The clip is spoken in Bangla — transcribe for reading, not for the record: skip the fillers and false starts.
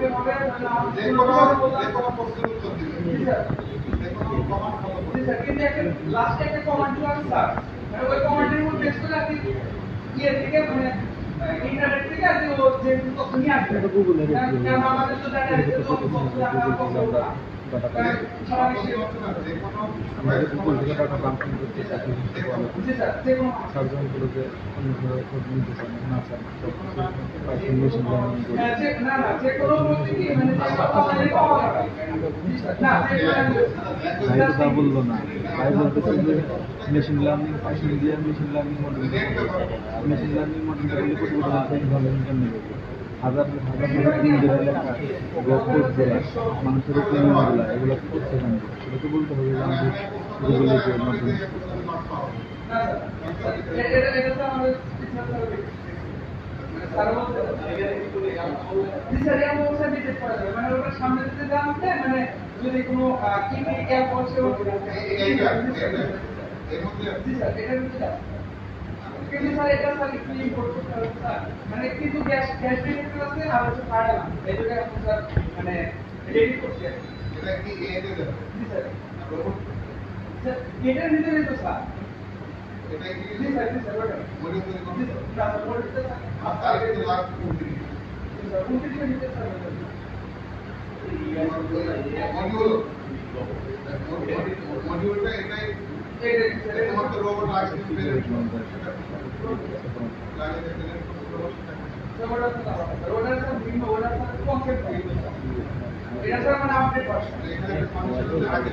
যে কোনো প্রশ্নের উত্তর দিবেন। যে কোনো কমান্ড ফলো করবেন। স্যার কিন্তু একটা লাস্টে একটা কমান্ড ছিল স্যার, মানে ওই কমান্ডের মধ্যে বেশ করে আপনি থেকে মানে ইন্টারনেট থেকে আপনি ও যে তথ্য নিয়ে আসবেন কারণ আমাদের তো ডাটা সার্জনগুলোকে নিতে চান না চান তা বললো না, তাই বলতেছে যে machine learning India machine learning model machine learning model করলে কোটি কোটি ইনকাম নেবে। হাজার হাজার ইঞ্জিনিয়ার লেখা কোডগুলা মানুষের প্রেমগুলা এগুলো করতে জানবে, সেটাকে বলতে হবে যে আমাদের গুগলের যে মাধ্যমে সামনে দিতে জানতে মানে যদি কোনো কি ক্যাপ করছে কিন্তু স্যার এটা স্যার একটু ইম্পোর্ট করতে হবে স্যার, মানে কিন্তু গ্যাস রিলেটেড আছে আর হচ্ছে ফায়ার না এটাকে আপনি স্যার মানে রেডি করতে এটা কি এতে দেব? জি স্যার এটা নিতে নেই তো স্যার এটা কি জি স্যার ওটা মডিউল তৈরি করতে হবে? না স্যার বলতে স্যার আপনার কিন্তু লাখ কোটি স্যার কোনটি নিতে স্যার মডিউলটা এটাই তোমার তো রোবট লাগছে এটা স্যার মানে আপডেট করছেন এখানে ফাংশন আগে